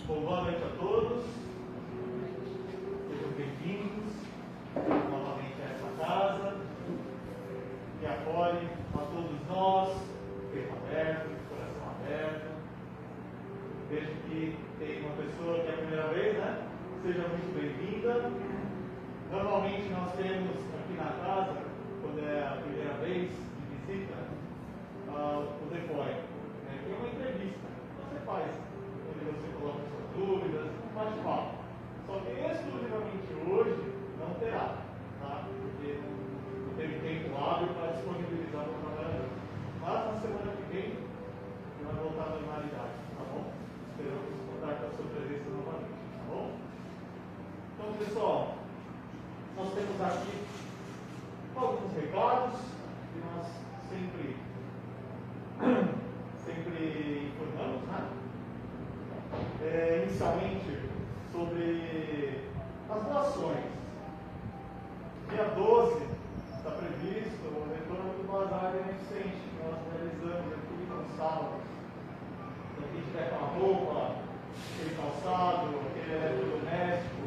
Boa noite a todos, sejam bem-vindos novamente a essa casa que acolhe a todos nós, peito aberto, coração aberto. Vejo que tem uma pessoa que é a primeira vez, né? Seja muito bem-vinda. Normalmente nós temos aqui na casa, quando é a primeira vez de visita, o depois, que é uma entrevista que você faz, onde você coloca suas dúvidas, um bate-papo. Só que exclusivamente hoje não terá, tá? Porque não teve tempo hábil para disponibilizar para o trabalhador. Mas na semana que vem vai voltar à normalidade, tá bom? Esperamos contar com a sua presença novamente, tá bom? Então, pessoal, nós temos aqui alguns recados que nós sempre informamos, né? Inicialmente sobre as doações. Dia 12 está previsto o retorno do bazar beneficente que nós realizamos aqui no sábado. Então, quem tiver com a roupa, aquele calçado, aquele eletrodoméstico,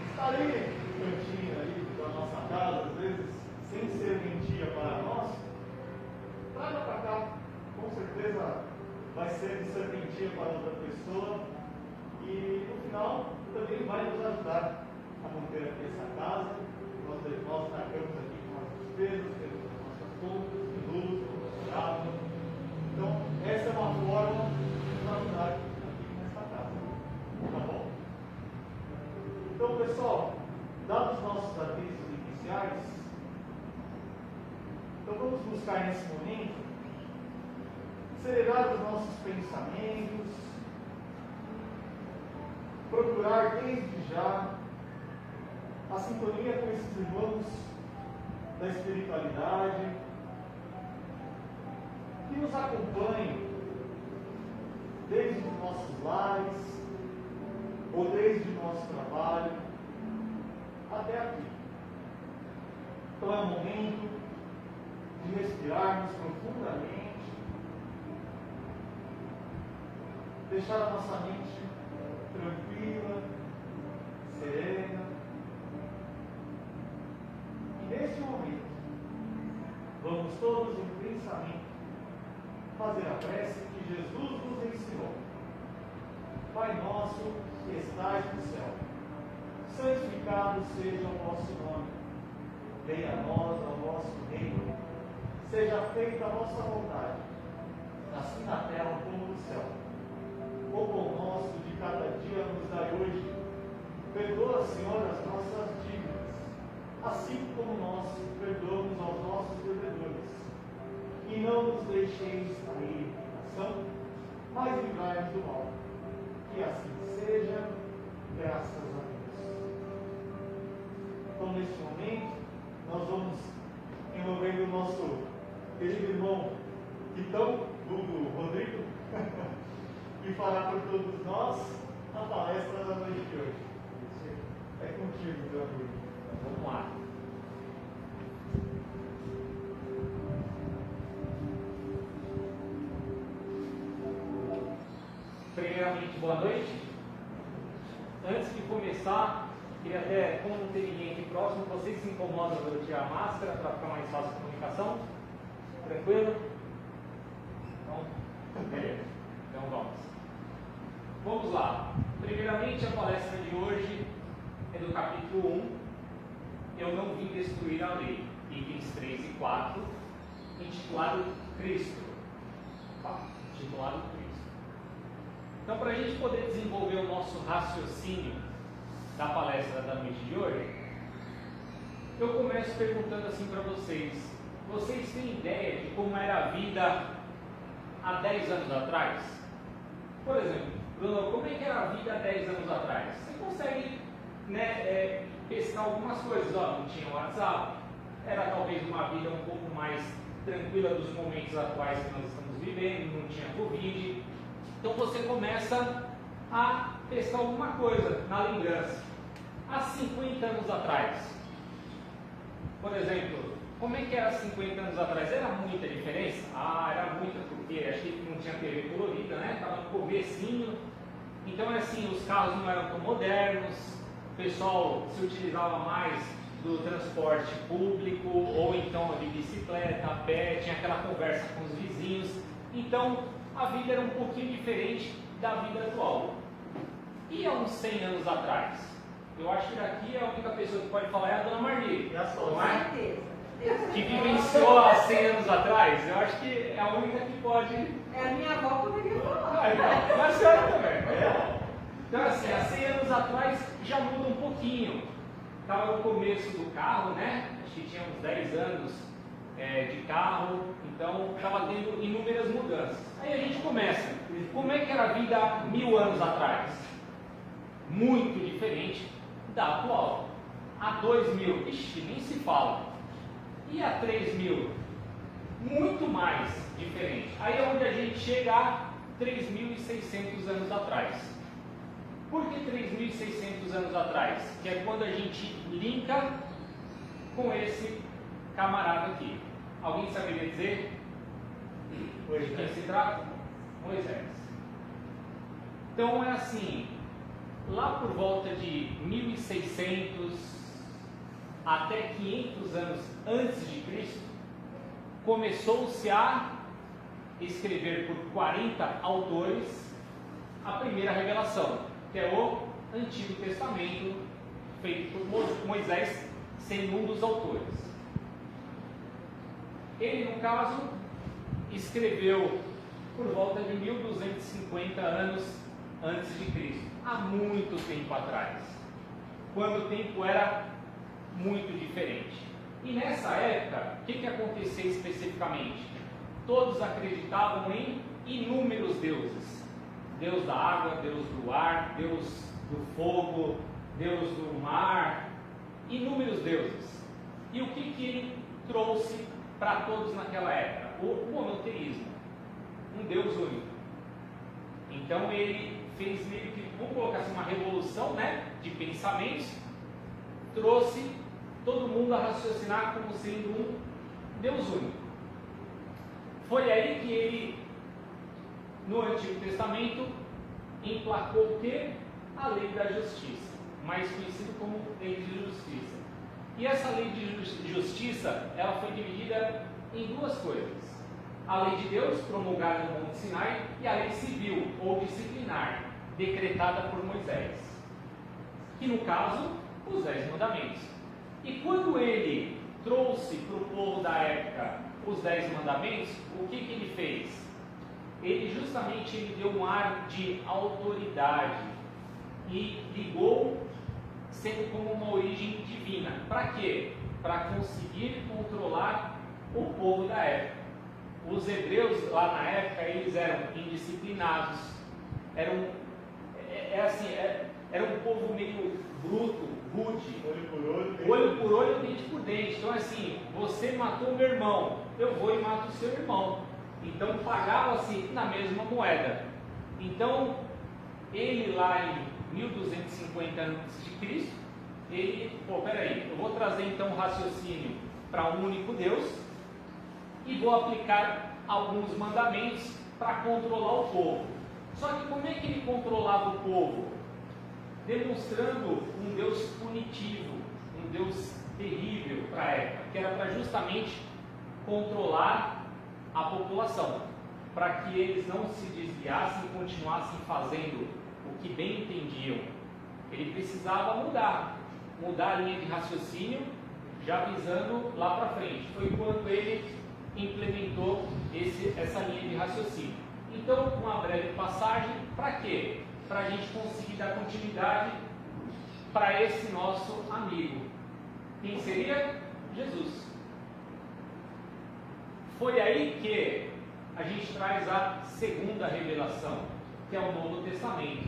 está ali no cantinho ali da nossa casa, às vezes sem serventia para nós, traga para cá. Com certeza vai ser de serventia para outra pessoa e no final também vai nos ajudar a manter aqui essa casa. Nós atacamos aqui com as despesas, temos as nossas contas, de luz, de água. Então, essa é uma forma de nos ajudar aqui nessa casa. Tá bom? Então, pessoal, dados os nossos avisos iniciais, então vamos buscar nesse momento acelerar os nossos pensamentos, procurar desde já a sintonia com esses irmãos da espiritualidade, que nos acompanhem desde os nossos lares, ou desde o nosso trabalho, até aqui. Então é o momento de respirarmos profundamente, deixar a nossa mente tranquila, serena. E neste momento, vamos todos em pensamento fazer a prece que Jesus nos ensinou. Pai nosso que estais no céu, santificado seja o vosso nome. Venha a nós o vosso reino. Seja feita a vossa vontade, assim na terra como no céu. O pão nosso de cada dia nos dai hoje. Perdoa, Senhor, as nossas dívidas, assim como nós perdoamos aos nossos devedores. E não nos deixeis cair em tentação, mas livrai-nos do mal. Que assim seja, graças a Deus. Então, neste momento, nós vamos envolvendo o nosso querido irmão Vitão, do Rodrigo, e falar por todos nós a palestra da noite de hoje. É contigo, meu amigo. Vamos lá. Primeiramente, boa noite. Antes de começar, queria até, como não tem ninguém aqui próximo, vocês se incomodam para eu tirar a máscara para ficar mais fácil a comunicação? Tranquilo? Então, beleza. Então vamos. Vamos lá. Primeiramente, a palestra de hoje é do capítulo 1. Eu não vim destruir a lei. Itens 3 e 4, intitulado Cristo. Intitulado Cristo. Então, para a gente poder desenvolver o nosso raciocínio da palestra da noite de hoje, eu começo perguntando assim para vocês: vocês têm ideia de como era a vida há 10 anos atrás? Por exemplo, Bruno, como é que era a vida há 10 anos atrás? Você consegue, pescar algumas coisas. Não tinha WhatsApp, era talvez uma vida um pouco mais tranquila dos momentos atuais que nós estamos vivendo, não tinha Covid. Então você começa a pescar alguma coisa na lembrança. Há 50 anos atrás, por exemplo, como é que era 50 anos atrás? Era muita diferença? Era muita, porque acho que não tinha TV colorida, né? Estava no comecinho. Então é assim, os carros não eram tão modernos, o pessoal se utilizava mais do transporte público, ou então de bicicleta, a pé, tinha aquela conversa com os vizinhos. Então a vida era um pouquinho diferente da vida atual. E há uns 100 anos atrás? Eu acho que daqui a única pessoa que pode falar é a Dona Marli. Com certeza. Que vivenciou há 100 anos atrás. Eu acho que é a única que pode. É a minha avó que poderia falar. Ah, então, mas a senhora também. Então, assim, há 100 anos atrás já muda um pouquinho. Estava no começo do carro, né? Acho que tinha uns 10 anos de carro, então estava tendo inúmeras mudanças. Aí a gente começa. Como é que era a vida há 1000 anos atrás? Muito diferente da atual. Há 2000, ixi, nem se fala. E há 3000? Muito mais diferente. Aí é onde a gente chega a 3.600 anos atrás. Por que 3.600 anos atrás? Que é quando a gente linka com esse camarada aqui. Alguém saberia dizer de quem se trata? Moisés. Então é assim, lá por volta de 1600 até 500 anos antes de Cristo, começou-se a escrever por 40 autores a primeira revelação, que é o Antigo Testamento, feito por Moisés, sendo um dos autores. Ele, no caso, escreveu por volta de 1250 anos antes de Cristo, há muito tempo atrás, quando o tempo era muito diferente. E nessa época, o que acontecia especificamente? Todos acreditavam em inúmeros deuses. Deus da água, Deus do ar, Deus do fogo, Deus do mar, inúmeros deuses. E o que ele trouxe para todos naquela época? O monoteísmo, um Deus único. Então ele fez meio que, vamos colocar assim, uma revolução, né, de pensamentos, trouxe todo mundo a raciocinar como sendo um Deus único. Foi aí que ele, no Antigo Testamento, emplacou o quê? A lei da justiça, mais conhecida como lei de justiça. E essa lei de justiça, ela foi dividida em duas coisas. A lei de Deus, promulgada no Monte Sinai, e a lei civil, ou disciplinar, decretada por Moisés. Que no caso, os 10 mandamentos. E quando ele trouxe para o povo da época os 10 mandamentos, o que ele fez? Ele justamente deu um ar de autoridade e ligou sendo como uma origem divina. Para quê? Para conseguir controlar o povo da época. Os hebreus lá na época, eles eram indisciplinados, era um povo meio bruto, rude, olho por olho, dente por dente. Então assim, você matou meu irmão, eu vou e mato o seu irmão. Então pagava-se na mesma moeda. Então ele lá em 1250 a.C., ele, peraí, eu vou trazer então um raciocínio para um único Deus e vou aplicar alguns mandamentos para controlar o povo. Só que como é que ele controlava o povo? Demonstrando um Deus punitivo, um Deus terrível para a época, que era para justamente controlar a população, para que eles não se desviassem e continuassem fazendo o que bem entendiam. Ele precisava mudar a linha de raciocínio, já visando lá para frente. Foi quando ele implementou essa linha de raciocínio. Então, uma breve passagem, para quê? Para a gente conseguir dar continuidade para esse nosso amigo. Quem seria? Jesus. Foi aí que a gente traz a segunda revelação, que é o Novo Testamento,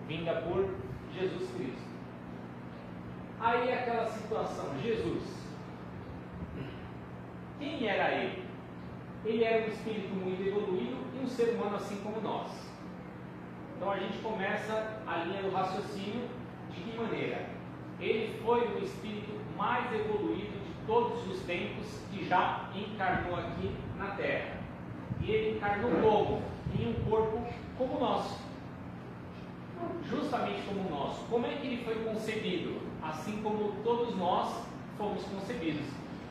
vinda por Jesus Cristo. Aí é aquela situação, Jesus, quem era ele? Ele era um espírito muito evoluído e um ser humano assim como nós. Então a gente começa a linha do raciocínio de que maneira? Ele foi o espírito mais evoluído de todos os tempos que já encarnou aqui na Terra. E ele encarnou como? Em um corpo como o nosso. foi concebido, assim como todos nós fomos concebidos,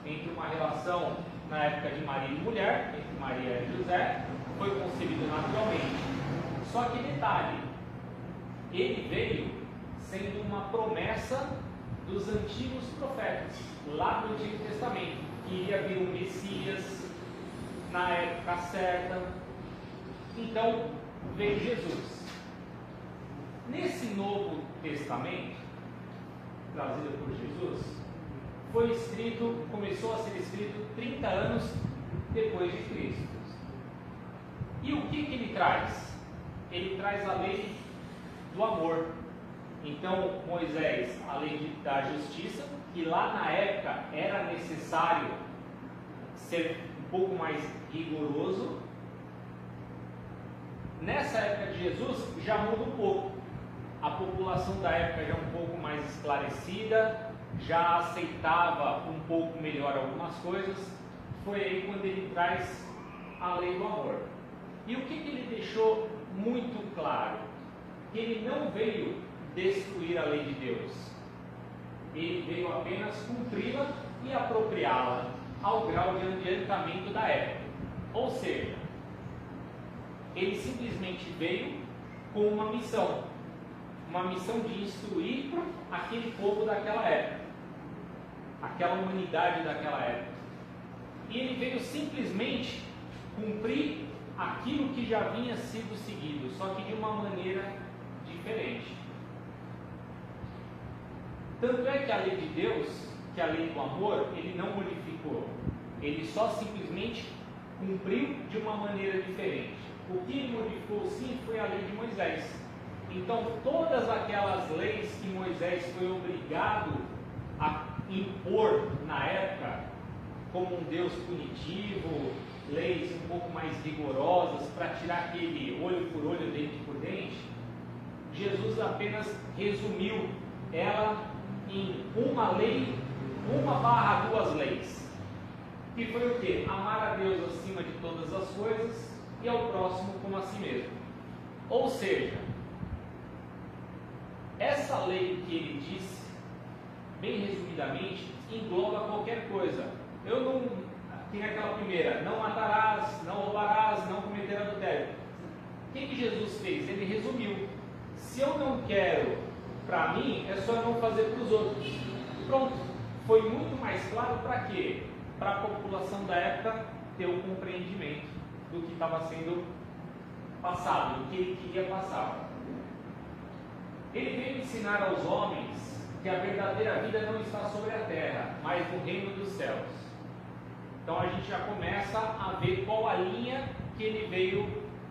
entre uma relação na época de marido e mulher, entre Maria e José, foi concebido naturalmente. Só que detalhe, ele veio sendo uma promessa dos antigos profetas, lá do Antigo Testamento, que iria vir um Messias na época certa. Então veio Jesus. Nesse Novo Testamento, trazido por Jesus, foi escrito, começou a ser escrito 30 anos depois de Cristo. E o que ele traz? Ele traz a lei do amor. Então, Moisés, a lei da justiça, que lá na época era necessário ser um pouco mais rigoroso. Nessa época de Jesus já muda um pouco. A população da época já é um pouco mais esclarecida, já aceitava um pouco melhor algumas coisas. Foi aí quando ele traz a lei do amor. E o que ele deixou muito claro? Que ele não veio destruir a lei de Deus. Ele veio apenas cumpri-la e apropriá-la ao grau de adiantamento da época. Ou seja, ele simplesmente veio com uma missão de instruir aquele povo daquela época, aquela humanidade daquela época. E ele veio simplesmente cumprir aquilo que já vinha sido seguido, só que de uma maneira diferente. Tanto é que a lei de Deus, que a lei do amor, ele não modificou, ele só simplesmente cumpriu de uma maneira diferente. O que ele modificou sim foi a lei de Moisés. Então todas aquelas leis que Moisés foi obrigado a impor na época, como um Deus punitivo, leis um pouco mais rigorosas para tirar aquele olho por olho, dente por dente, Jesus apenas resumiu ela em uma lei, 1/2 leis, que foi o quê? Amar a Deus acima de todas as coisas e ao próximo como a si mesmo. Ou seja, essa lei que ele disse, bem resumidamente, engloba qualquer coisa. Tem aquela primeira, não matarás, não roubarás, não cometer adultério. O que Jesus fez? Ele resumiu. Se eu não quero para mim, é só não fazer para os outros. Pronto. Foi muito mais claro para quê? Para a população da época ter o compreendimento do que estava sendo passado, do que ele queria passar. Ele veio ensinar aos homens que a verdadeira vida não está sobre a terra, mas no reino dos céus. Então a gente já começa a ver qual a linha que ele veio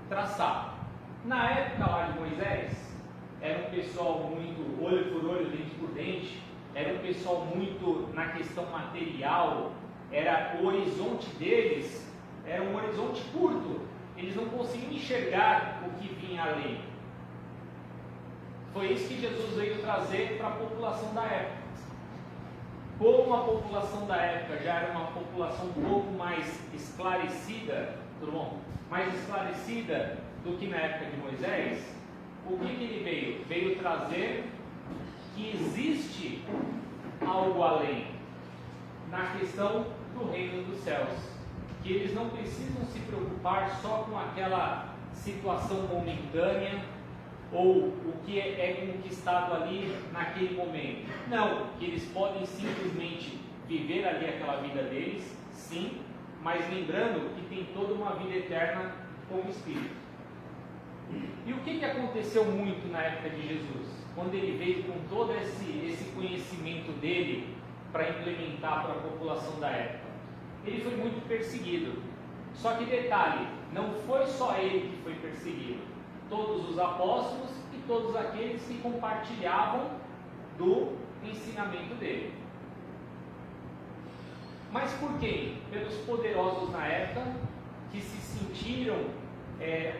traçar. Na época lá de Moisés, era um pessoal muito olho por olho, dente por dente, era um pessoal muito na questão material, era o horizonte deles, era um horizonte curto, eles não conseguiam enxergar o que vinha além. Foi isso que Jesus veio trazer para a população da época. Como a população da época já era uma população um pouco mais esclarecida, tudo bom? Mais esclarecida do que na época de Moisés, o que ele veio? Veio trazer que existe algo além, na questão do reino dos céus, que eles não precisam se preocupar só com aquela situação momentânea, ou o que é conquistado ali naquele momento. Não, que eles podem simplesmente viver ali aquela vida deles, sim, mas lembrando que tem toda uma vida eterna com o Espírito. E o que aconteceu muito na época de Jesus? Quando ele veio com todo esse conhecimento dele para implementar para a população da época. Ele foi muito perseguido. Só que detalhe, não foi só ele que foi perseguido. Todos os apóstolos e todos aqueles que compartilhavam do ensinamento dele. Mas por quê? Pelos poderosos na época que se sentiram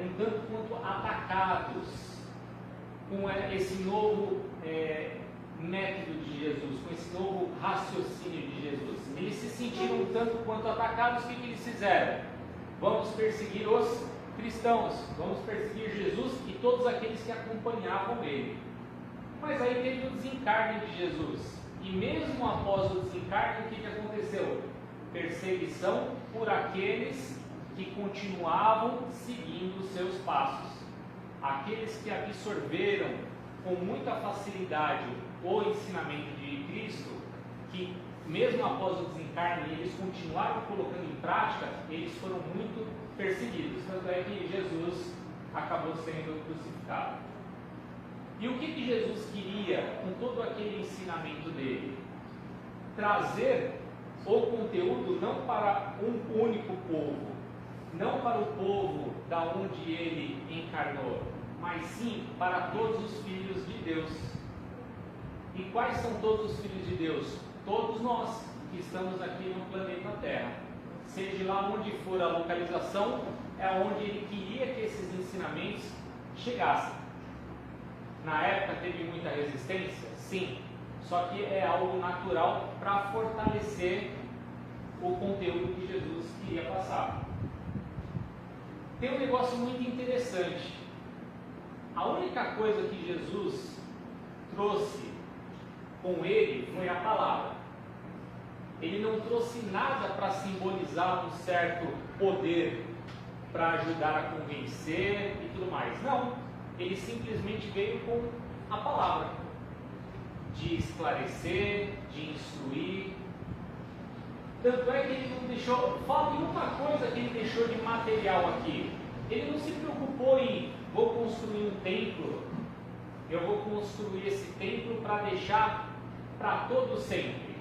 um tanto quanto atacados com esse novo método de Jesus, com esse novo raciocínio de Jesus. Eles se sentiram um tanto quanto atacados. O que eles fizeram? Vamos perseguir os cristãos, vamos perseguir Jesus e todos aqueles que acompanhavam ele. Mas aí teve o desencarne de Jesus. E mesmo após o desencarne, o que aconteceu? Perseguição por aqueles que continuavam seguindo os seus passos. Aqueles que absorveram com muita facilidade o ensinamento de Cristo, que mesmo após o desencarne eles continuaram colocando em prática, eles foram muito perseguidos. Tanto é que Jesus acabou sendo crucificado. E o que Jesus queria com todo aquele ensinamento dele? Trazer o conteúdo não para um único povo, não para o povo da onde ele encarnou, mas sim para todos os filhos de Deus. E quais são todos os filhos de Deus? Todos nós que estamos aqui no planeta Terra. Seja lá onde for a localização, é onde ele queria que esses ensinamentos chegassem. Na época teve muita resistência? Sim. Só que é algo natural para fortalecer o conteúdo que Jesus queria passar. Tem um negócio muito interessante. A única coisa que Jesus trouxe com ele foi a palavra. Ele não trouxe nada para simbolizar um certo poder, para ajudar a convencer e tudo mais. Não. Ele simplesmente veio com a palavra, de esclarecer, de instruir. Tanto é que ele não deixou, fala em uma coisa que ele deixou de material aqui. Ele não se preocupou em, vou construir um templo, eu vou construir esse templo para deixar para todo sempre.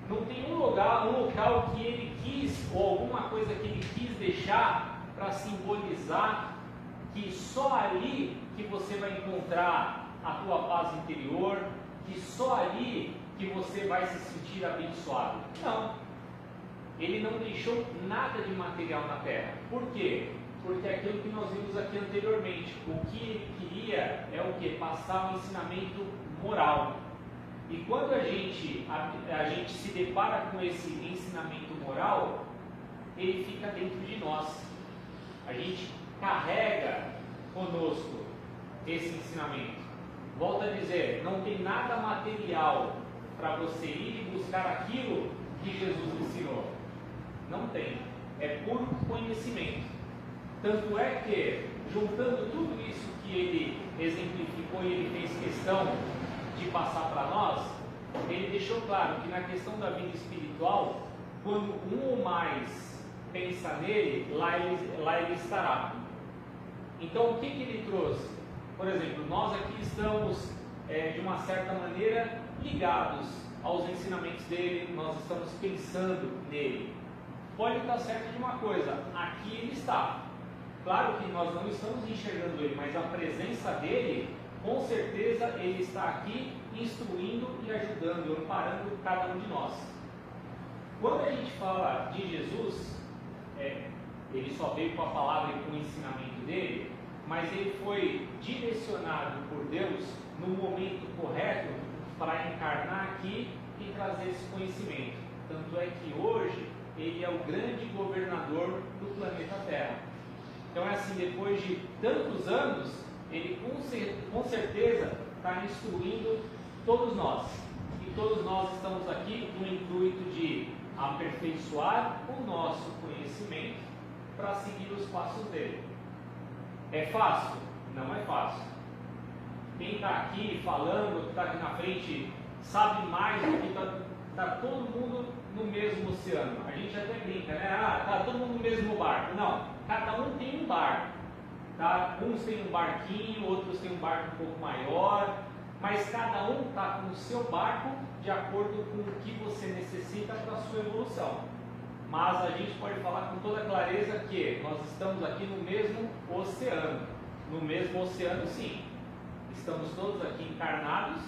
Não tem um local que ele quis, ou alguma coisa que ele quis deixar para simbolizar que só ali que você vai encontrar a tua paz interior, que só ali que você vai se sentir abençoado. Não. Ele não deixou nada de material na terra. Por quê? Porque é aquilo que nós vimos aqui anteriormente. O que ele queria é o quê? Passar um ensinamento moral. E quando a gente se depara com esse ensinamento moral, ele fica dentro de nós. A gente carrega conosco esse ensinamento. Volto a dizer, não tem nada material para você ir e buscar aquilo que Jesus ensinou. Não tem. É puro conhecimento. Tanto é que, juntando tudo isso que ele exemplificou e ele fez questão de passar para nós, ele deixou claro que na questão da vida espiritual, quando um ou mais pensa nele, lá ele estará. Então, o que ele trouxe? Por exemplo, nós aqui estamos, de uma certa maneira, ligados aos ensinamentos dele, nós estamos pensando nele. Pode estar certo de uma coisa, aqui ele está. Claro que nós não estamos enxergando ele, mas a presença dele, com certeza, ele está aqui instruindo e ajudando, amparando cada um de nós. Quando a gente fala de Jesus, ele só veio com a palavra e com o ensinamento dele, mas ele foi direcionado por Deus no momento correto para encarnar aqui e trazer esse conhecimento. Tanto é que hoje ele é o grande governador do planeta Terra. Então é assim, depois de tantos anos, ele com certeza está instruindo todos nós. E todos nós estamos aqui no intuito de aperfeiçoar o nosso conhecimento para seguir os passos dele. É fácil? Não é fácil. Quem está aqui falando, que está aqui na frente, sabe mais do que está todo mundo no mesmo oceano. A gente até brinca, né? Está todo mundo no mesmo barco. Não, cada um tem um barco. Tá? Uns têm um barquinho, outros têm um barco um pouco maior, mas cada um está com o seu barco de acordo com o que você necessita para a sua evolução. Mas a gente pode falar com toda clareza que nós estamos aqui no mesmo oceano. No mesmo oceano, sim. Estamos todos aqui encarnados,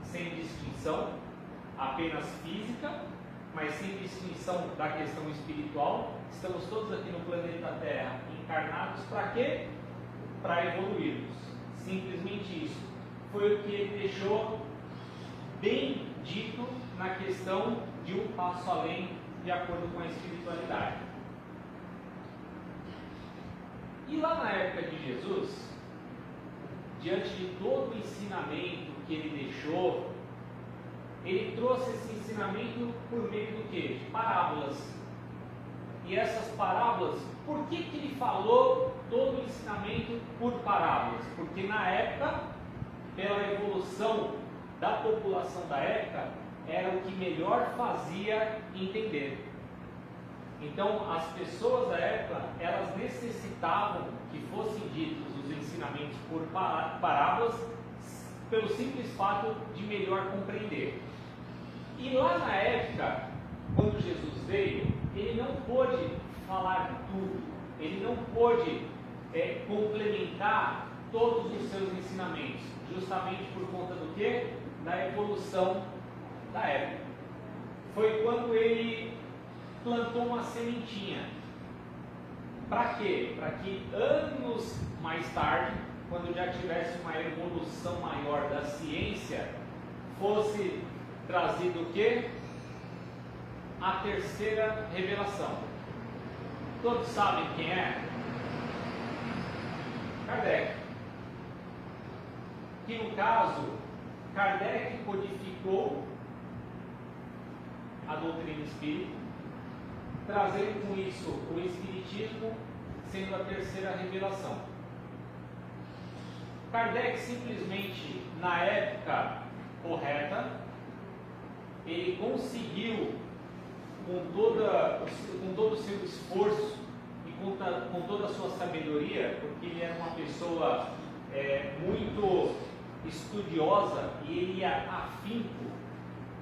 sem distinção, apenas física, mas sem distinção da questão espiritual. Estamos todos aqui no planeta Terra encarnados para quê? Para evoluirmos. Simplesmente isso. Foi o que ele deixou bem dito na questão de um passo além de acordo com a espiritualidade. E lá na época de Jesus, diante de todo o ensinamento que ele deixou, ele trouxe esse ensinamento por meio do quê? De parábolas. E essas parábolas, por que ele falou todo o ensinamento por parábolas? Porque na época, pela evolução da população da época, era o que melhor fazia entender. Então, as pessoas da época, elas necessitavam que fossem ditos os ensinamentos por parábolas, pelo simples fato de melhor compreender. E lá na época, quando Jesus veio, ele não pôde falar tudo, ele não pôde complementar todos os seus ensinamentos, justamente por conta do quê? Da evolução da época. Foi quando ele plantou uma sementinha. Para quê? Para que anos mais tarde, quando já tivesse uma evolução maior da ciência, fosse trazido o quê? A terceira revelação. Todos sabem quem é? Kardec. Que no caso, Kardec codificou a doutrina espírita, trazendo com isso o espiritismo sendo a terceira revelação. Kardec simplesmente, na época correta, ele conseguiu, com todo o seu esforço e com toda a sua sabedoria, porque ele era uma pessoa muito estudiosa e ele ia afinco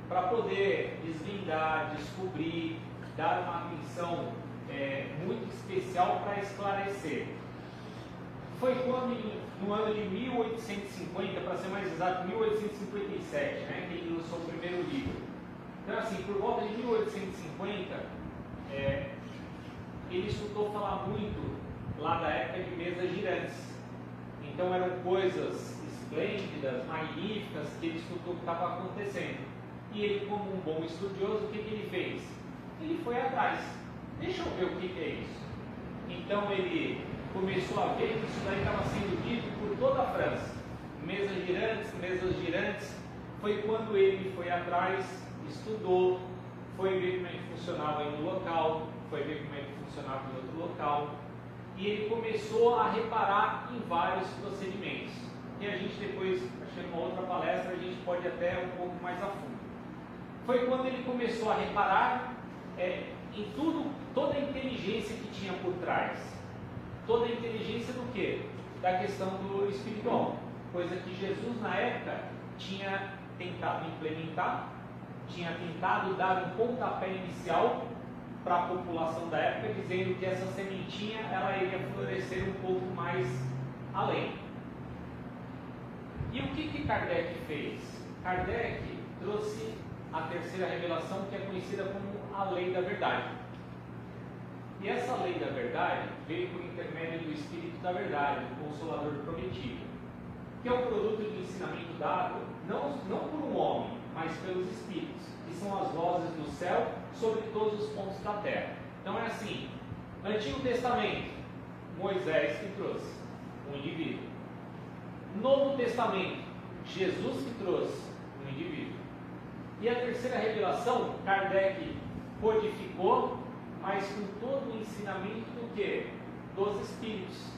para poder desvendar, descobrir, dar uma atenção muito especial para esclarecer. Foi quando, no ano de 1850, para ser mais exato, 1857, que ele lançou o primeiro livro. Então, assim, por volta de 1850, ele escutou falar muito lá da época de mesas girantes. Então, eram coisas esplêndidas, magníficas, que ele escutou que estava acontecendo. E ele, como um bom estudioso, o que ele fez? Ele foi atrás. Deixa eu ver o que é isso. Então, ele começou a ver que isso daí estava sendo dito por toda a França. Mesas girantes. Foi quando ele foi atrás, estudou, foi ver como é que funcionava em um local, foi ver como é que funcionava em outro local, e ele começou a reparar em vários procedimentos. E a gente depois, acho que numa outra palestra, a gente pode até um pouco mais a fundo. Foi quando ele começou a reparar em tudo, toda a inteligência que tinha por trás. Toda a inteligência do quê? Da questão do espiritual. Coisa que Jesus, na época, tinha tentado implementar, tinha tentado dar um pontapé inicial para a população da época, dizendo que essa sementinha ela iria florescer um pouco mais além. E o que Kardec fez? Kardec trouxe a terceira revelação, que é conhecida como a Lei da Verdade. E essa Lei da Verdade veio por intermédio do Espírito da Verdade, o Consolador Prometido, que é um produto de ensinamento dado não por um homem, mas pelos Espíritos, que são as vozes do céu sobre todos os pontos da terra. Então é assim: Antigo Testamento, Moisés que trouxe, um indivíduo. Novo Testamento, Jesus que trouxe, um indivíduo. E a terceira revelação, Kardec codificou, mas com todo o ensinamento do quê? Dos Espíritos,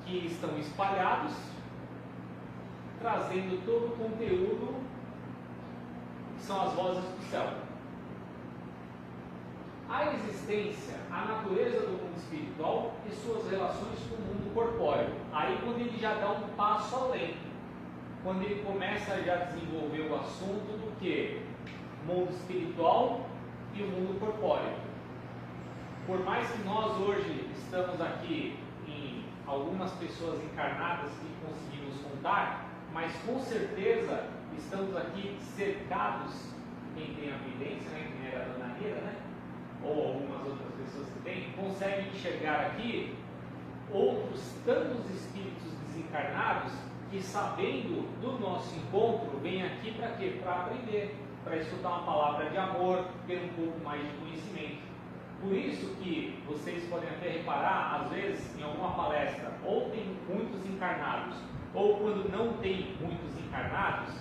que estão espalhados, trazendo todo o conteúdo que são as vozes do céu. A existência, a natureza do mundo espiritual e suas relações com o mundo corpóreo. Aí quando ele já dá um passo além, quando ele começa a já desenvolver o assunto do que? Mundo espiritual e o mundo corpóreo. Por mais que nós hoje estamos aqui em algumas pessoas encarnadas que conseguimos contar, mas com certeza estamos aqui cercados, quem tem a evidência, quem era a Dona Nira, ou algumas outras pessoas que têm, conseguem enxergar aqui outros tantos espíritos desencarnados que, sabendo do nosso encontro, vêm aqui para quê? Para aprender, para escutar uma palavra de amor, ter um pouco mais de conhecimento. Por isso que vocês podem até reparar, às vezes, em alguma palestra, ou tem muitos encarnados, ou quando não tem muitos encarnados,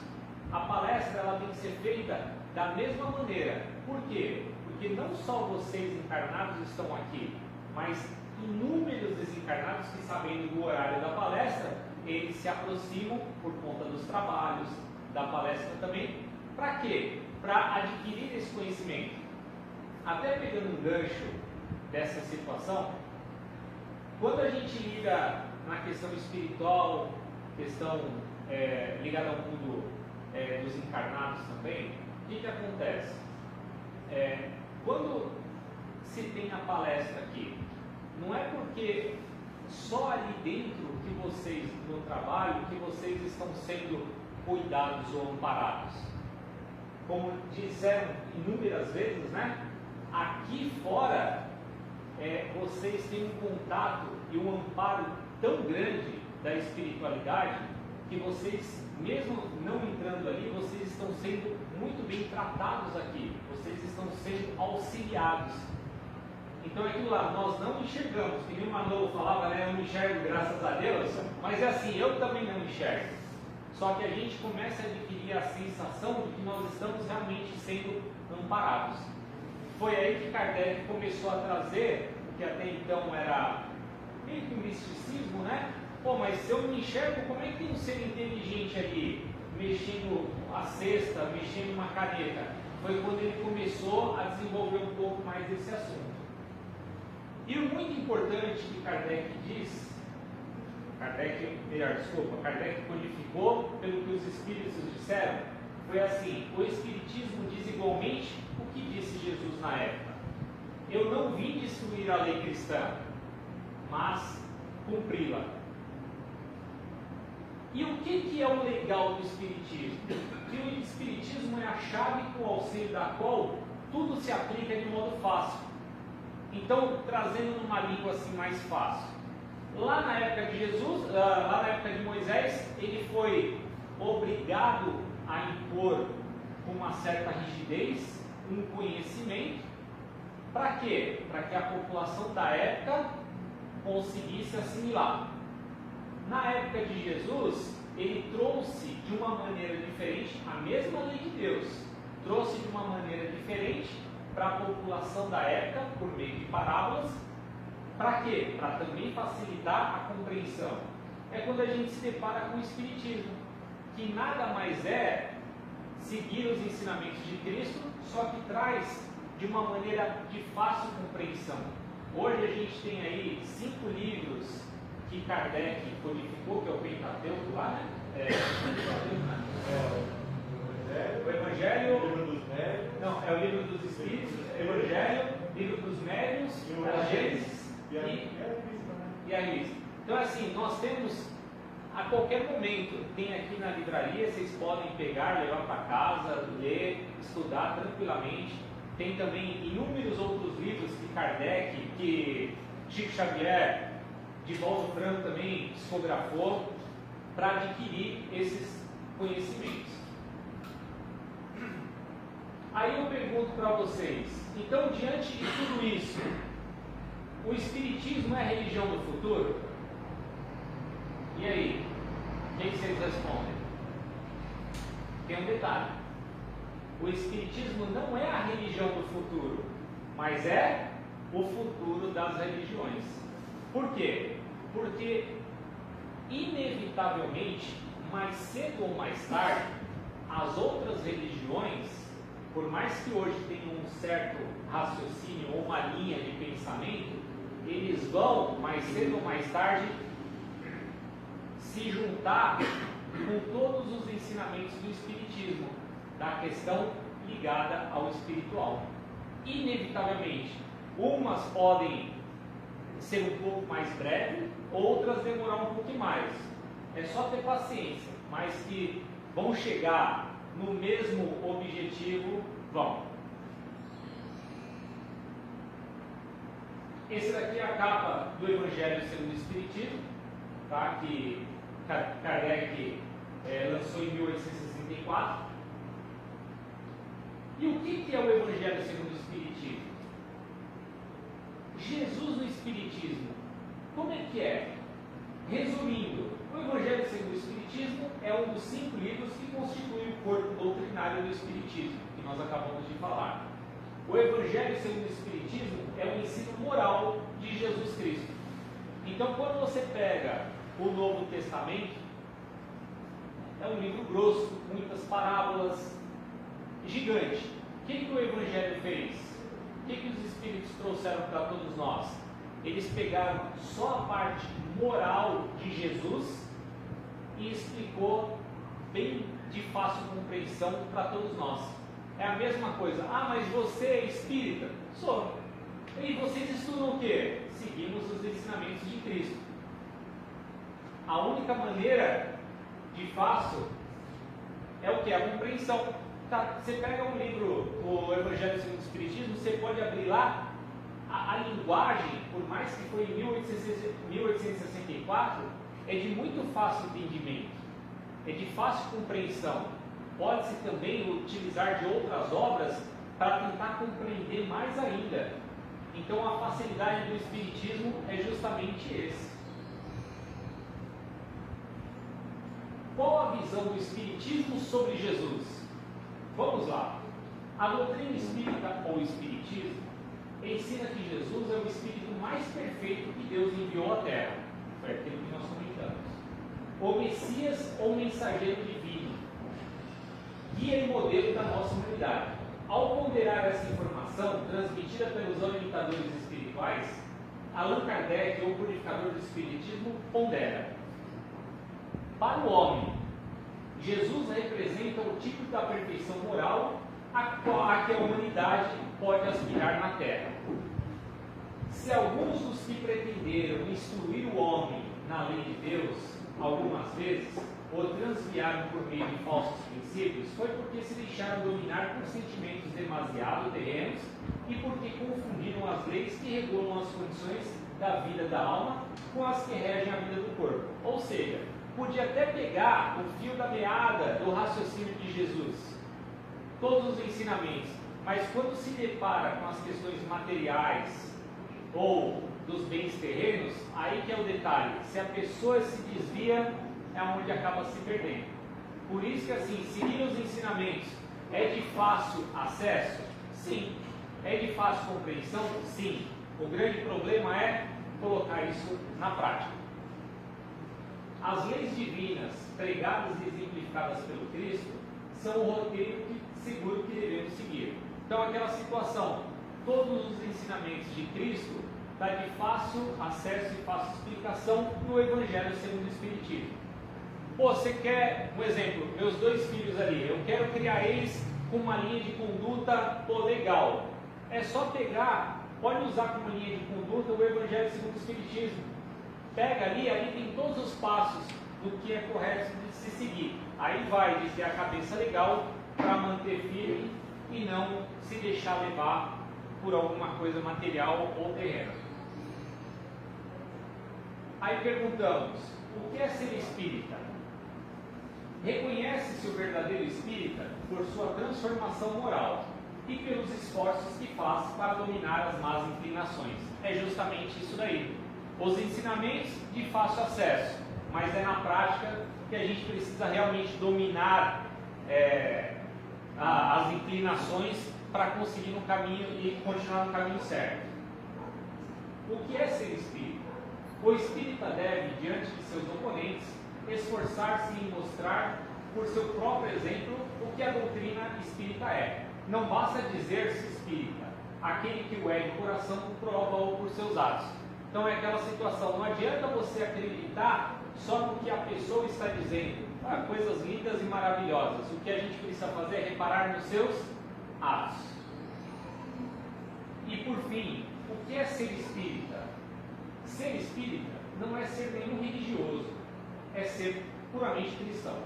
a palestra ela tem que ser feita da mesma maneira. Por quê? Porque não só vocês encarnados estão aqui, mas inúmeros desencarnados que, sabendo do horário da palestra, eles se aproximam por conta dos trabalhos, da palestra também. Para quê? Para adquirir esse conhecimento. Até pegando um gancho dessa situação, quando a gente liga na questão espiritual, questão ligada ao mundo dos encarnados também, o que acontece? Quando se tem a palestra aqui, não é porque só ali dentro que vocês, no trabalho, que vocês estão sendo cuidados ou amparados. Como disseram inúmeras vezes, né? Aqui fora, vocês têm um contato e um amparo tão grande da espiritualidade que vocês, mesmo não entrando ali, vocês estão sendo muito bem tratados aqui. Vocês estão sendo auxiliados. Então é aquilo lá, nós não enxergamos, que nem o Manolo falava, né? Eu não enxergo, graças a Deus, mas é assim, eu também não enxergo. Só que a gente começa a adquirir a sensação de que nós estamos realmente sendo amparados. Foi aí que Kardec começou a trazer o que até então era meio que um misticismo, né? Pô, mas se eu não enxergo, como é que tem um ser inteligente ali, mexendo a cesta, mexendo uma caneta? Foi quando ele começou a desenvolver um pouco mais desse assunto. E o muito importante que Kardec diz, Kardec codificou pelo que os espíritos disseram, foi assim: o Espiritismo diz igualmente o que disse Jesus na época. Eu não vim destruir a lei cristã, mas cumpri-la. E o que é o legal do Espiritismo? Que o Espiritismo é a chave com o auxílio da qual tudo se aplica de modo fácil. Então, trazendo numa língua assim mais fácil. Lá na época de Jesus, lá na época de Moisés, ele foi obrigado a impor com uma certa rigidez um conhecimento. Para quê? Para que a população da época conseguisse assimilar. Na época de Jesus, ele trouxe de uma maneira diferente a mesma lei de Deus. Trouxe de uma maneira diferente para a população da época, por meio de parábolas. Para quê? Para também facilitar a compreensão. É quando a gente se depara com o Espiritismo, que nada mais é seguir os ensinamentos de Cristo, só que traz de uma maneira de fácil compreensão. Hoje a gente tem aí 5 livros que Kardec codificou, que é o Pentateuco lá, né? O Evangelho, o livro dos médios, não, é o livro dos Espíritos, Evangelho, livro dos médios, a Gênesis e a lista. Então assim, nós temos, a qualquer momento, tem aqui na livraria, vocês podem pegar, levar para casa, ler, estudar tranquilamente. Tem também inúmeros outros livros que Kardec, que Chico Xavier, Divaldo Franco também psicografou, para adquirir esses conhecimentos. Aí eu pergunto para vocês, então diante de tudo isso, o Espiritismo é a religião do futuro? E aí? O que vocês respondem? Tem um detalhe. O Espiritismo não é a religião do futuro, mas é o futuro das religiões. Por quê? Porque, inevitavelmente, mais cedo ou mais tarde, as outras religiões, por mais que hoje tenham um certo raciocínio ou uma linha de pensamento, eles vão, mais cedo ou mais tarde, se juntar com todos os ensinamentos do Espiritismo, da questão ligada ao espiritual. Inevitavelmente, umas podem ser um pouco mais breve, outras demorar um pouco mais. É só ter paciência, mas que vão chegar no mesmo objetivo, vão. Esse daqui é a capa do Evangelho segundo o Espiritismo, tá? Que Kardec lançou em 1864. E o que é o Evangelho segundo o Espiritismo? Jesus no Espiritismo, como é que é? Resumindo, o Evangelho segundo o Espiritismo é um dos 5 livros que constitui o corpo doutrinário do Espiritismo, que nós acabamos de falar. O Evangelho segundo o Espiritismo é o ensino moral de Jesus Cristo. Então, quando você pega o Novo Testamento, é um livro grosso, muitas parábolas, gigante. O que o Evangelho fez? O que os Espíritos trouxeram para todos nós? Eles pegaram só a parte moral de Jesus e explicou bem de fácil compreensão para todos nós. É a mesma coisa. Ah, mas você é espírita? Sou. E vocês estudam o quê? Seguimos os ensinamentos de Cristo. A única maneira de fácil é o que? A compreensão. Tá, você pega um livro, o Evangelho segundo o Espiritismo, você pode abrir lá. A linguagem, por mais que foi em 1864, é de muito fácil entendimento, é de fácil compreensão. Pode-se também utilizar de outras obras para tentar compreender mais ainda. Então a facilidade do Espiritismo é justamente esse. Qual a visão do Espiritismo sobre Jesus? Vamos lá. A doutrina espírita ou Espiritismo ensina que Jesus é o Espírito mais perfeito que Deus enviou à Terra. Foi aquilo que nós comentamos. O Messias ou mensageiro divino, guia e modelo da nossa humanidade. Ao ponderar essa informação, transmitida pelos orientadores espirituais, Allan Kardec, o purificador do Espiritismo, pondera: para o homem, Jesus representa o tipo da perfeição moral a que a humanidade pode aspirar na Terra. Se alguns dos que pretenderam instruir o homem na lei de Deus, algumas vezes, o transviaram por meio de falsos princípios, foi porque se deixaram dominar por sentimentos demasiado terrenos e porque confundiram as leis que regulam as condições da vida da alma com as que regem a vida do corpo. Ou seja, podia até pegar o fio da meada do raciocínio de Jesus, todos os ensinamentos, mas quando se depara com as questões materiais ou dos bens terrenos, aí que é o detalhe. Se a pessoa se desvia, é onde acaba se perdendo. Por isso que assim, seguir os ensinamentos é de fácil acesso? Sim. É de fácil compreensão? Sim. O grande problema é colocar isso na prática. As leis divinas, pregadas e exemplificadas pelo Cristo, são o roteiro seguro que devemos seguir. Então, aquela situação, todos os ensinamentos de Cristo está de fácil acesso e fácil explicação no Evangelho segundo o Espiritismo. Pô, você quer, um exemplo, meus 2 filhos ali, eu quero criar eles com uma linha de conduta legal. É só pegar, pode usar como linha de conduta o Evangelho segundo o Espiritismo. Pega ali tem todos os passos do que é correto de se seguir. Aí vai de ter a cabeça legal para manter firme e não se deixar levar por alguma coisa material ou terrena. Aí perguntamos, o que é ser espírita? Reconhece-se o verdadeiro espírita por sua transformação moral e pelos esforços que faz para dominar as más inclinações. É justamente isso daí. Os ensinamentos de fácil acesso, mas é na prática que a gente precisa realmente dominar as inclinações para conseguir no caminho e continuar no caminho certo. O que é ser espírita? O espírita deve, diante de seus oponentes, esforçar-se em mostrar, por seu próprio exemplo, o que a doutrina espírita é. Não basta dizer-se espírita. Aquele que o é de coração prova-o por seus atos. Então é aquela situação, não adianta você acreditar só no que a pessoa está dizendo, coisas lindas e maravilhosas. O que a gente precisa fazer é reparar nos seus atos. E por fim, o que é ser espírita? Ser espírita não é ser nenhum religioso, é ser puramente cristão.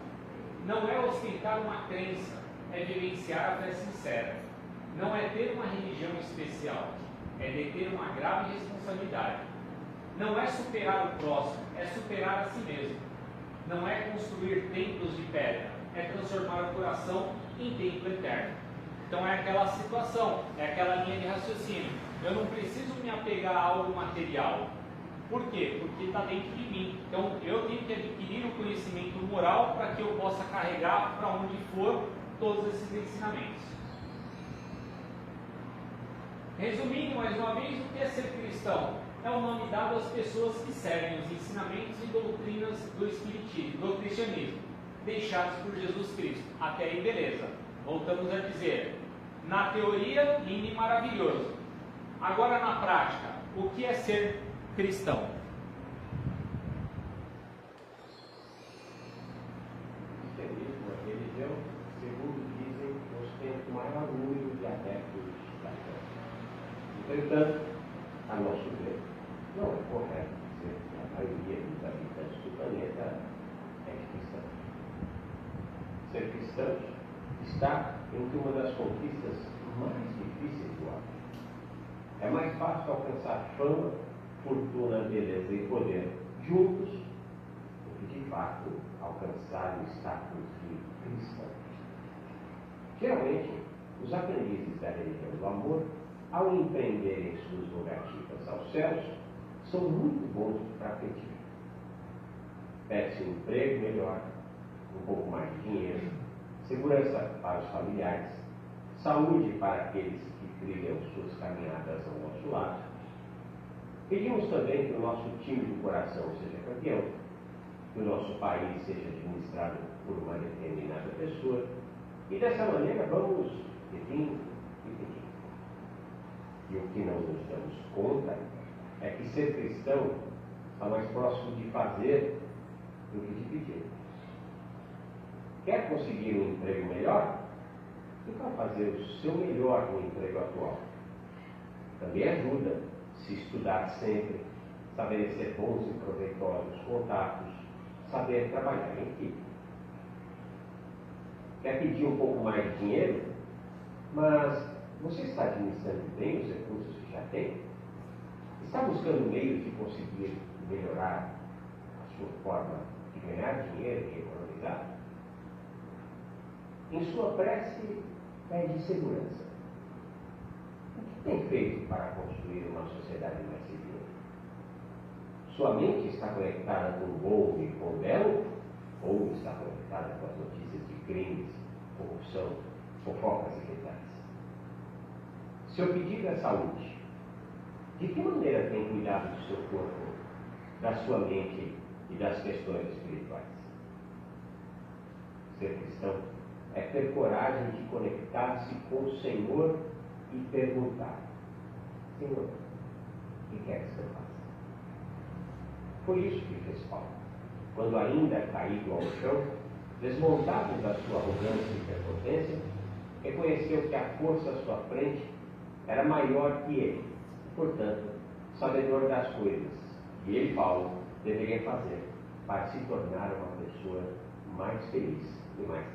Não é ostentar uma crença, é vivenciar a fé sincera. Não é ter uma religião especial, é deter uma grave responsabilidade. Não é superar o próximo, é superar a si mesmo. Não é construir templos de pedra, é transformar o coração em templo eterno. Então é aquela situação, é aquela linha de raciocínio. Eu não preciso me apegar a algo material, Por quê? Porque está dentro de mim. Então eu tenho que adquirir o conhecimento moral para que eu possa carregar para onde for todos esses ensinamentos. Resumindo mais uma vez, o que é ser cristão? É o nome dado às pessoas que seguem os ensinamentos e doutrinas do espiritismo, do cristianismo, deixados por Jesus Cristo. Até aí, beleza. Voltamos a dizer, na teoria, lindo e maravilhoso. Agora, na prática, o que é ser cristão? Cristianismo, a religião, segundo dizem, ostenta o maior número de adeptos da fé. Entretanto, a nosso ver, não é correto dizer que a maioria dos habitantes do planeta é cristã. Ser cristão está entre uma das conquistas mais difíceis do homem. É mais fácil alcançar fama, fortuna, beleza e poder juntos do que, de fato, alcançar o status de cristão. Geralmente, os aprendizes da religião do amor, ao empreenderem suas rogativas aos céus, são muito bons para pedir. Pede-se um emprego melhor, um pouco mais de dinheiro, segurança para os familiares, saúde para aqueles que trilham suas caminhadas ao nosso lado. Pedimos também que o nosso time de coração seja campeão, que o nosso país seja administrado por uma determinada pessoa, e dessa maneira vamos pedindo e pedindo. E o que não nos damos conta é que ser cristão está mais próximo de fazer do que de pedir. Quer conseguir um emprego melhor? Então fazer o seu melhor no emprego atual. Também ajuda se estudar sempre, estabelecer bons e proveitosos contatos, saber trabalhar em equipe. Quer pedir um pouco mais de dinheiro? Mas você está administrando bem os recursos que já tem? Está buscando meios de conseguir melhorar a sua forma de ganhar dinheiro e economizar? Em sua prece, pede segurança. O que tem feito para construir uma sociedade mais segura? Sua mente está conectada com o bom e com o belo? Ou está conectada com as notícias de crimes, corrupção, fofocas irritantes? Seu pedido é saúde. De que maneira tem cuidado do seu corpo, da sua mente e das questões espirituais? Ser cristão é ter coragem de conectar-se com o Senhor e perguntar: Senhor, o que queres que eu faça? Foi isso que fez Paulo, quando ainda caído ao chão, desmontado da sua arrogância e prepotência, reconheceu que a força à sua frente era maior que ele, portanto, sabedor das coisas que ele, Paulo, deveria fazer para se tornar uma pessoa mais feliz e mais.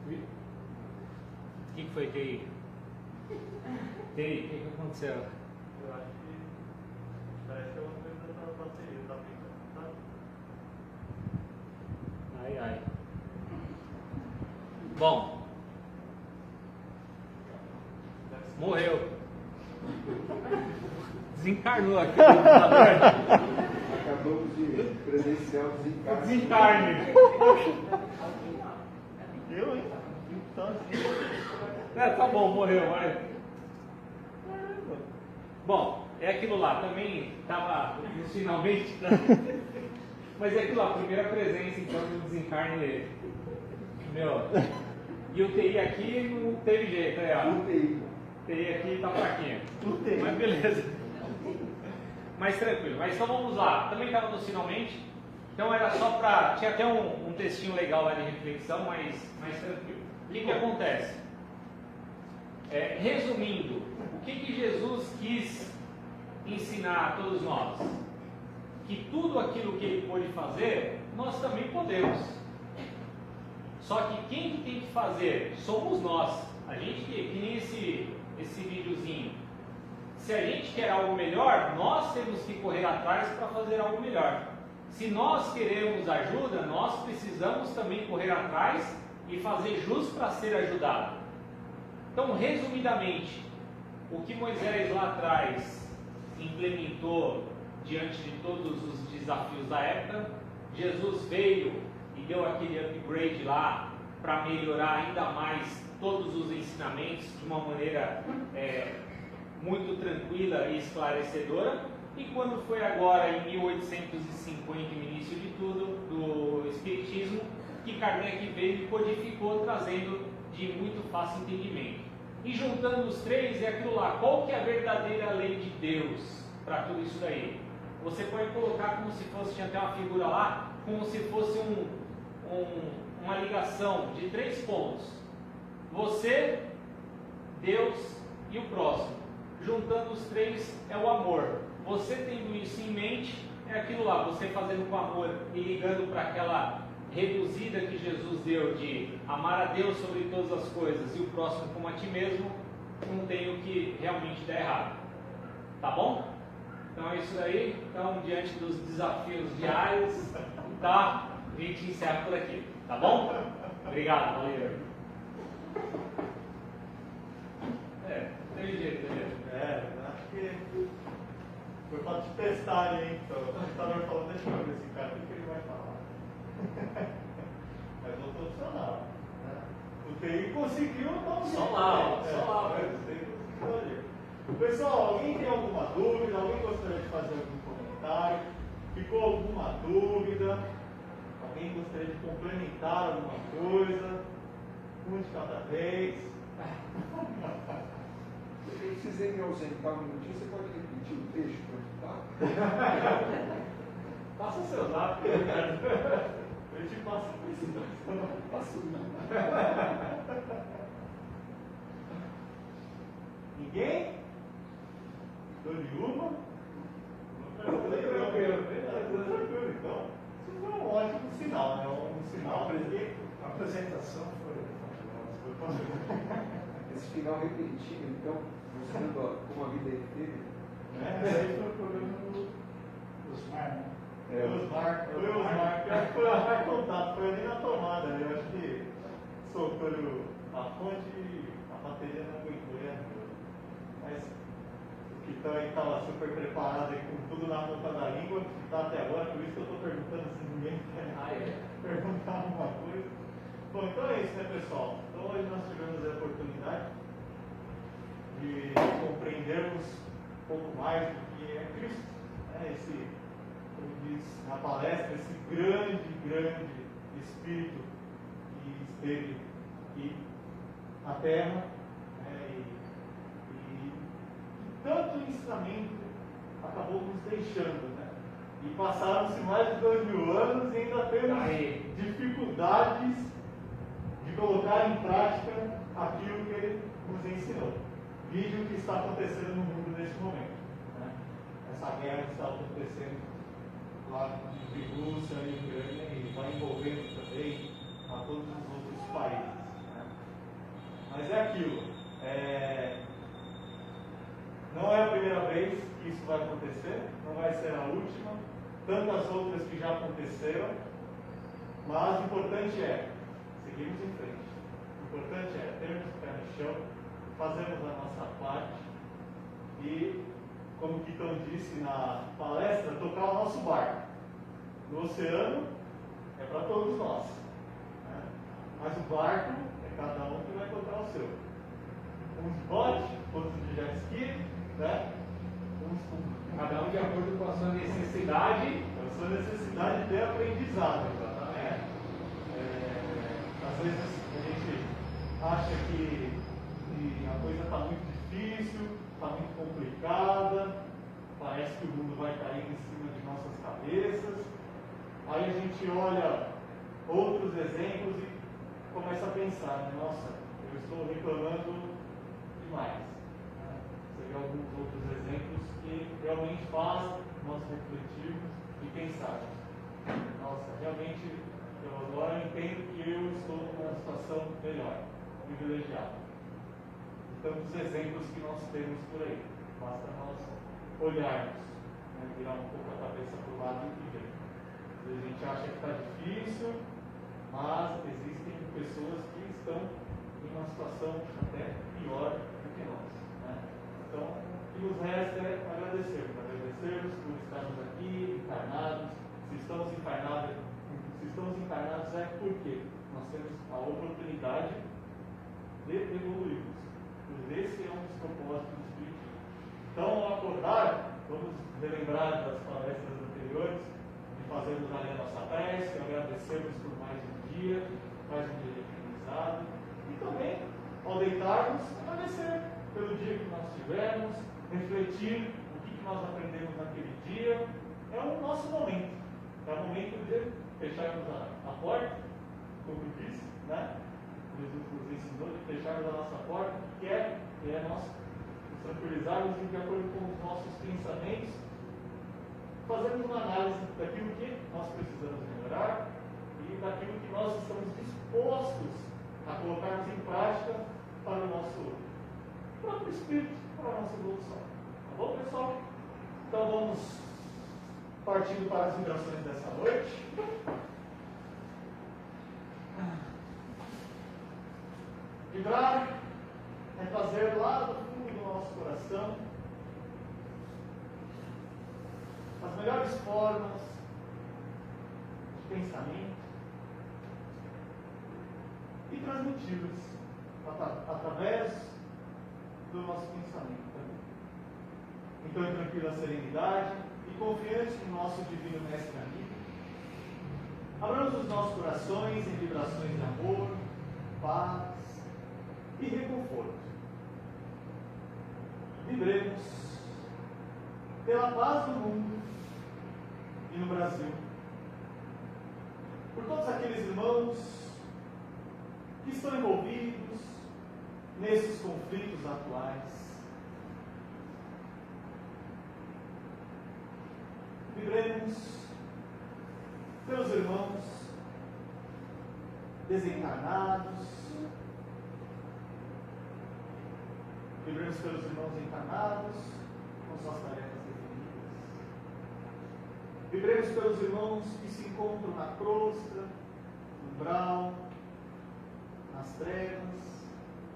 O que foi que o que aconteceu? Eu acho que parece que é uma coisa da bateria, tá brincando, tá? Ai, ai. Bom, morreu. Desencarnou aqui. Acabamos de presenciar o desencarne. Desencarne. Eu, hein? Então, Tá bom, morreu, vai. Bom, é aquilo lá, também estava no finalmente. Mas é aquilo lá, primeira presença então do desencarne. Meu. E o TI aqui não teve jeito, aí, ó. TI aqui tá fraquinho. Mas beleza. Mas tranquilo. Mas então vamos lá. Também estava no finalmente. Então era só para. Tinha até um textinho legal lá de reflexão, mas tranquilo. O que acontece? Resumindo, o que Jesus quis ensinar a todos nós? Que tudo aquilo que ele pôde fazer, nós também podemos. Só que quem que tem que fazer? Somos nós. A gente que nem esse videozinho. Se a gente quer algo melhor, nós temos que correr atrás para fazer algo melhor. Se nós queremos ajuda, nós precisamos também correr atrás e fazer jus para ser ajudado. Então, resumidamente, o que Moisés lá atrás implementou diante de todos os desafios da época. Jesus veio e deu aquele upgrade lá para melhorar ainda mais todos os ensinamentos de uma maneira muito tranquila e esclarecedora. E quando foi agora em 1850, no início de tudo, do Espiritismo, que Kardec veio e codificou, trazendo de muito fácil entendimento. E juntando os três, é aquilo lá, qual que é a verdadeira lei de Deus para tudo isso daí? Você pode colocar como se fosse, tinha até uma figura lá, como se fosse uma ligação de 3 pontos. Você, Deus e o próximo. Juntando os 3 é o amor. Você tendo isso em mente, é aquilo lá, você fazendo com amor e ligando para aquela reduzida que Jesus deu de amar a Deus sobre todas as coisas e o próximo como a ti mesmo, não tem o que realmente dar errado. Tá bom? Então é isso daí. Então, diante dos desafios diários, tá? A gente encerra por aqui. Tá bom? Obrigado, valeu. Tem jeito, acho que foi para te testar aí, então. O computador falou, deixa eu ver esse cara, o que ele vai falar. Mas voltou a funcionar. Né? O TI conseguiu, então. Só lá, velho. O TI conseguiu ali. Pessoal, alguém tem alguma dúvida? Alguém gostaria de fazer algum comentário? Ficou alguma dúvida? Alguém gostaria de complementar alguma coisa? Um de cada vez. Se eu precisei me ausentar um minutinho, você pode repetir o texto para editar? Passa o seu zap, Ricardo. Eu te passo por isso. Não passo não. Ninguém? Nenhuma? Tranquilo, então. Isso foi um ótimo sinal, né? Um sinal. A apresentação foi fabulosa. Esse final repentino, então, mostrando como a vida teve. Esse aí foi o programa do Osmar, né? Foi o Osmar. Foi o Osmar contato, foi ali na tomada. Eu acho que soltou a fonte e a bateria não aguentou. Mas o Kitão aí estava super preparado aí, com tudo na ponta da língua, que está até agora, por isso que eu estou perguntando se ninguém quer perguntar alguma coisa. Bom, então é isso, né, pessoal? Então hoje nós tivemos a oportunidade de compreendermos um pouco mais do que é Cristo, né? Esse, como diz na palestra, esse grande Espírito que esteve aqui na Terra, né? E tanto ensinamento acabou nos deixando, né? E passaram-se mais de 2000 anos e ainda temos dificuldades de colocar em prática aquilo que ele nos ensinou. Vídeo que está acontecendo no mundo neste momento. Né? Essa guerra que está acontecendo lá entre Rússia e Ucrânia e vai envolvendo também a todos os outros países. Né? Mas é aquilo. Não é a primeira vez que isso vai acontecer, não vai ser a última, tantas outras que já aconteceram, mas o importante é seguirmos em frente. O importante é termos o pé no chão, fazermos a nossa parte e, como o Kitão disse na palestra, tocar o nosso barco. No oceano é para todos nós, né? Mas o barco é cada um que vai tocar o seu. Uns de bote, outros de jet ski, né? Cada um de acordo com a sua necessidade. A sua necessidade de aprendizado, exatamente. Às vezes a gente acha que a coisa está muito difícil, está muito complicada, parece que o mundo vai cair em cima de nossas cabeças. Aí a gente olha outros exemplos e começa a pensar, né? Nossa, eu estou reclamando demais. Você vê alguns outros exemplos que realmente fazem nós refletirmos e pensarmos. Nossa, realmente, eu agora entendo que eu estou numa situação melhor, privilegiada. Tantos exemplos que nós temos por aí. Basta nós olharmos, né, virar um pouco a cabeça para o lado e ver. Às vezes a gente acha que está difícil, mas existem pessoas que estão em uma situação até pior do que nós. Né? Então, que nos resta é agradecermos por estarmos aqui, encarnados. Se estamos encarnados é porque nós temos a oportunidade de evoluirmos. Pois esse é um dos propósitos do Espiritismo. Então, ao acordar, vamos relembrar das palestras anteriores, de fazermos ali a nossa prece, agradecermos por mais um dia de aprendizado, e também, ao deitarmos, agradecer pelo dia que nós tivemos, refletir o que nós aprendemos naquele dia. É o nosso momento. É o momento de fecharmos a porta, como disse, né? Jesus nos ensinou de fecharmos a nossa porta, que é nós nos tranquilizarmos e, de acordo com os nossos pensamentos, fazermos uma análise daquilo que nós precisamos melhorar e daquilo que nós estamos dispostos a colocarmos em prática para o nosso próprio espírito, para a nossa evolução. Tá bom, pessoal? Então vamos partindo para as vibrações dessa noite. Vibrar é fazer lá do fundo do nosso coração as melhores formas de pensamento e transmiti-las através do nosso pensamento também. Então, em tranquila serenidade e confiante no nosso divino mestre amigo, abramos os nossos corações em vibrações de amor, paz e reconforto. Vibremos pela paz do mundo e no Brasil, por todos aqueles irmãos que estão envolvidos nesses conflitos atuais. Vibremos pelos irmãos desencarnados, vibremos pelos irmãos encarnados com suas tarefas definidas, vibremos pelos irmãos que se encontram na crosta, no umbral, nas trevas,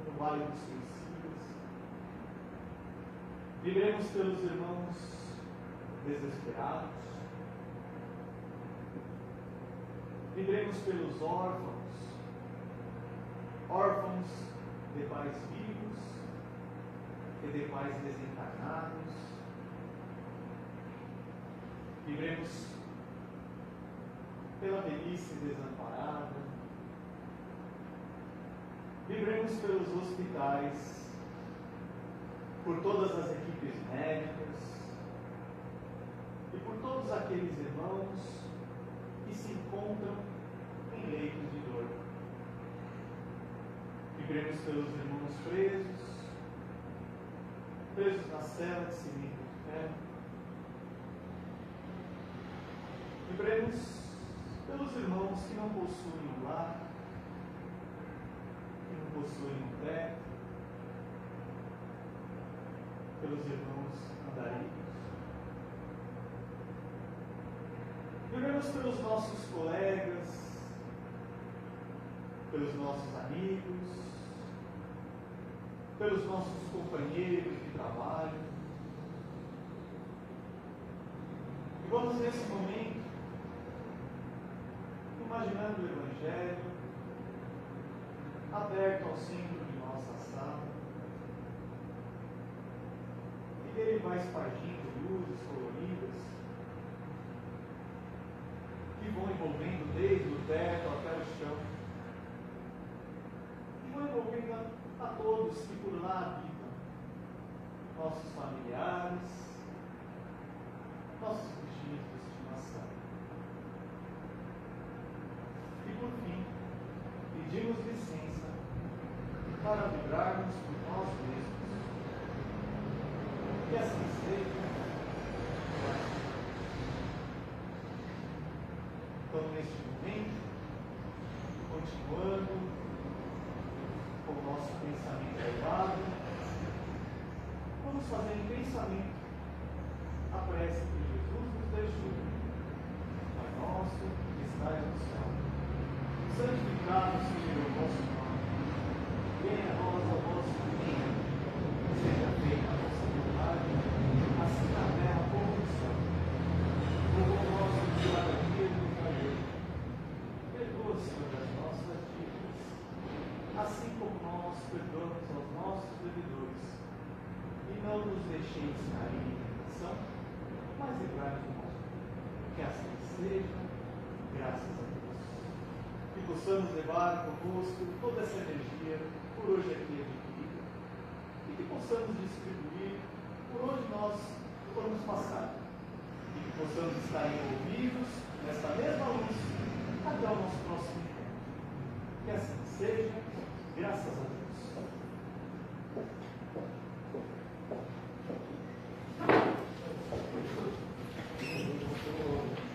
no vale dos suicidas, vibremos pelos irmãos desesperados, vibremos pelos órfãos de pais vivos e de pais desencarnados, vibremos pela velhice desamparada, vibremos pelos hospitais, por todas as equipes médicas e por todos aqueles irmãos que se encontram em leitos de dor. Vibremos pelos irmãos presos na cela de cimento de ferro. Vibremos pelos irmãos que não possuem um lar, que não possuem um teto, pelos irmãos andarilhos. Vibremos pelos nossos colegas, pelos nossos amigos, pelos nossos companheiros de trabalho. E vamos nesse momento imaginando o Evangelho aberto ao centro de nossa sala, e ele vai espargindo luzes coloridas que vão envolvendo desde o teto até o chão, e vão envolvendo a todos que por lá habitam, nossos familiares, nossos bichinhos de estimação. E por fim, pedimos licença para vibrarmos por nós mesmos. Que assim seja. Então, neste momento, continuando com o nosso pensamento elevado, vamos fazer em pensamento a prece que Jesus nos deixou. Pai nosso, que estais no céu, santificado seja o vosso nome. Venha a nós o vosso reino. Seja feita a vossa vontade, não nos deixeis cair em tentação, mas livrai-nos do mal. Que assim seja, graças a Deus. Que possamos levar conosco toda essa energia por hoje aqui adquirida e que possamos distribuir por onde nós formos passar e que possamos estar envolvidos nesta mesma luz até o nosso próximo encontro. Que assim seja, graças a Deus.